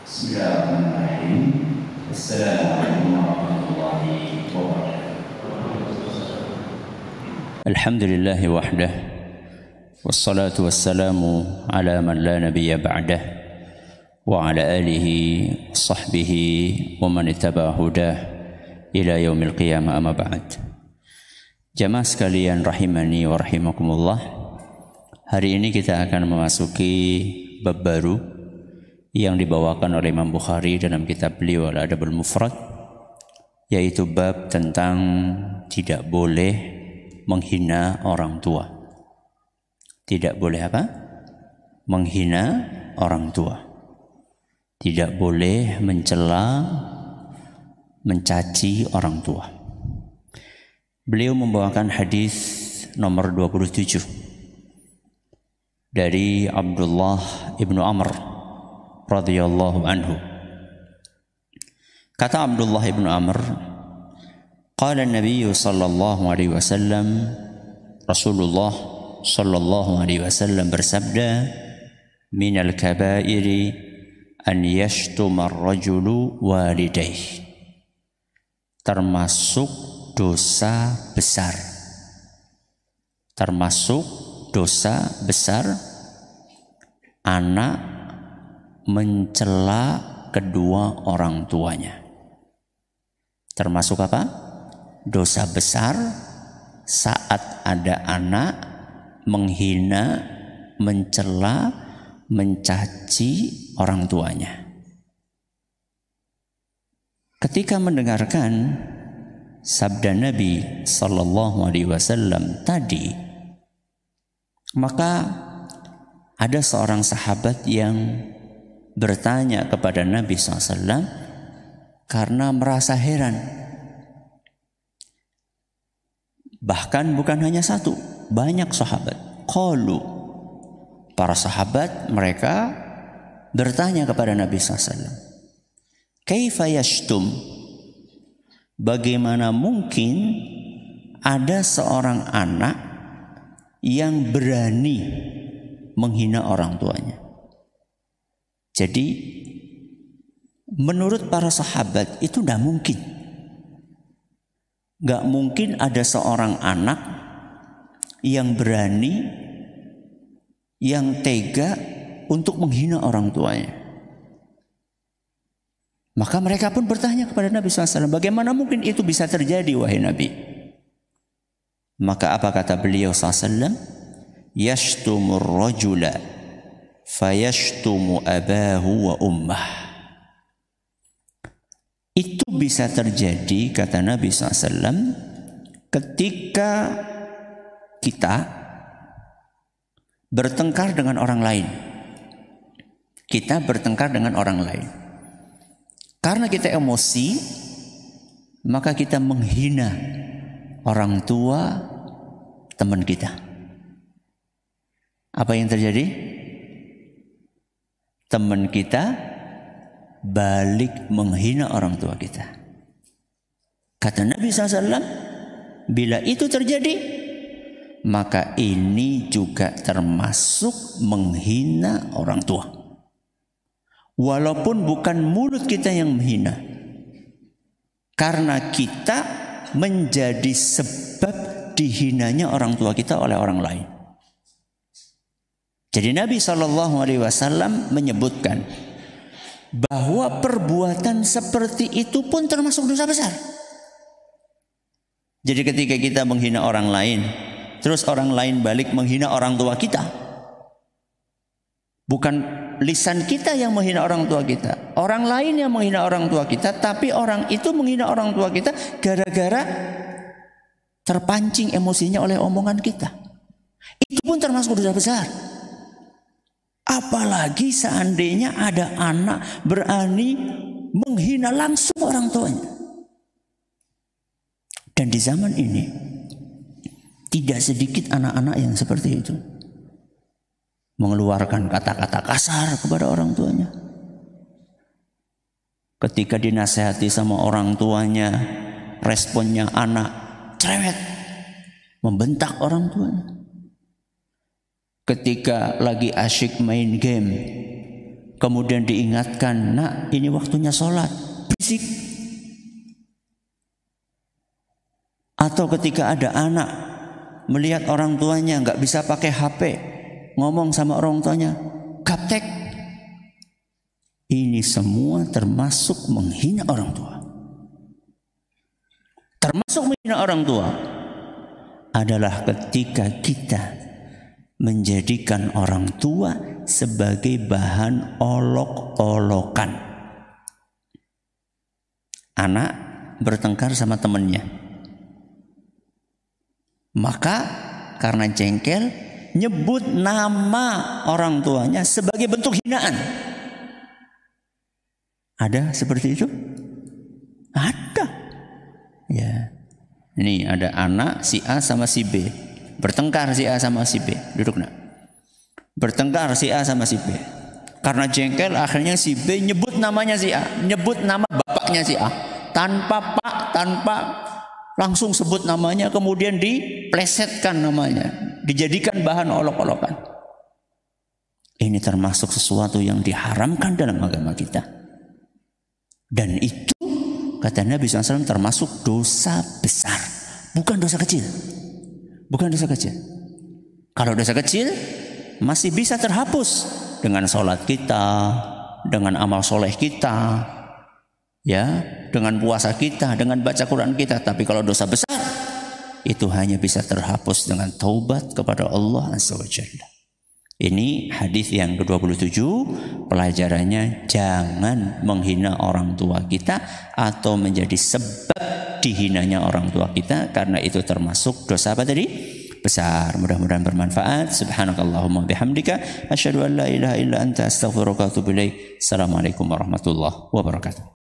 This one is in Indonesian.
Bismillahirrahmanirrahim. Assalamualaikum warahmatullahi wabarakatuh. Alhamdulillahi wahdah. Wassalatu wassalamu ala man la nabiyya ba'dah. Wa ala alihi sahbihi wa man ittaba hudah ila yaumil qiyamah, amma ba'd. Jamaah sekalian rahimani wa rahimakumullah. Hari ini kita akan memasuki bab baru yang dibawakan oleh Imam Bukhari dalam kitab beliau Al-Adabul Mufrad, yaitu bab tentang tidak boleh menghina orang tua. Tidak boleh apa? Menghina orang tua. Tidak boleh mencela, mencaci orang tua. Beliau membawakan hadis nomor 27 dari Abdullah ibnu Amr radhiyallahu anhu. Kata Abdullah ibnu Amr, qala an-nabiy sallallahu alaihi wasallam, Rasulullah sallallahu alaihi wasallam bersabda, minal kabairi an yashtuma ar-rajulu walidayhi. Termasuk dosa besar. Termasuk dosa besar anak mencela kedua orang tuanya. Termasuk apa? Dosa besar saat ada anak menghina, mencela, mencaci orang tuanya. Ketika mendengarkan sabda Nabi sallallahu alaihi wasallam tadi, maka ada seorang sahabat yang bertanya kepada Nabi SAW karena merasa heran. Bahkan bukan hanya satu, banyak sahabat. Qalu, para sahabat mereka bertanya kepada Nabi SAW, kaifa yashtum? Bagaimana mungkin ada seorang anak yang berani menghina orang tuanya? Jadi menurut para sahabat itu tidak mungkin. Gak mungkin ada seorang anak yang berani, yang tega untuk menghina orang tuanya. Maka mereka pun bertanya kepada Nabi SAW, bagaimana mungkin itu bisa terjadi wahai Nabi? Maka apa kata beliau SAW? Yashtumur rajula fayashtumu abahu wa ummah. Itu bisa terjadi, kata Nabi SAW, ketika kita bertengkar dengan orang lain. Kita bertengkar dengan orang lain. Karena kita emosi, maka kita menghina orang tua teman kita. Apa yang terjadi? Teman kita balik menghina orang tua kita. Kata Nabi SAW, bila itu terjadi, maka ini juga termasuk menghina orang tua. Walaupun bukan mulut kita yang menghina, karena kita menjadi sebab dihinanya orang tua kita oleh orang lain. Jadi Nabi SAW menyebutkan bahwa perbuatan seperti itu pun termasuk dosa besar. Jadi ketika kita menghina orang lain, terus orang lain balik menghina orang tua kita, bukan lisan kita yang menghina orang tua kita, orang lain yang menghina orang tua kita, tapi orang itu menghina orang tua kita gara-gara terpancing emosinya oleh omongan kita. Itu pun termasuk dosa besar. Apalagi seandainya ada anak berani menghina langsung orang tuanya. Dan di zaman ini tidak sedikit anak-anak yang seperti itu, mengeluarkan kata-kata kasar kepada orang tuanya. Ketika dinasehati sama orang tuanya, responnya anak cerewet, membentak orang tuanya. Ketika lagi asyik main game, kemudian diingatkan, nak ini waktunya sholat, berisik. Atau ketika ada anak melihat orang tuanya nggak bisa pakai HP, ngomong sama orang tuanya, gaptek. Ini semua termasuk menghina orang tua. Termasuk menghina orang tua adalah ketika kita menjadikan orang tua sebagai bahan olok-olokan. Anak bertengkar sama temannya, maka karena jengkel nyebut nama orang tuanya sebagai bentuk hinaan. Ada seperti itu? Ada. Ya. Ini ada anak si A sama si B. Bertengkar si A sama si B. Duduk nak. Bertengkar si A sama si B. Karena jengkel akhirnya si B nyebut namanya si A, nyebut nama bapaknya si A. Tanpa pak, tanpa langsung sebut namanya, kemudian diplesetkan namanya, dijadikan bahan olok-olokan. Ini termasuk sesuatu yang diharamkan dalam agama kita. Dan itu kata Nabi SAW termasuk dosa besar, bukan dosa kecil. Bukan dosa kecil. Kalau dosa kecil masih bisa terhapus dengan sholat kita, dengan amal soleh kita, ya, dengan puasa kita, dengan baca Quran kita. Tapi kalau dosa besar itu hanya bisa terhapus dengan taubat kepada Allah Azza wa Jalla. Ini hadis yang ke-27, pelajarannya jangan menghina orang tua kita atau menjadi sebab dihinanya orang tua kita, karena itu termasuk dosa apa tadi? Besar. Mudah-mudahan bermanfaat. Subhanakallahumma bihamdika asyhadu an la ilaha illa anta astaghfiruka wa atubu ilaik. Assalamualaikum warahmatullahi wabarakatuh.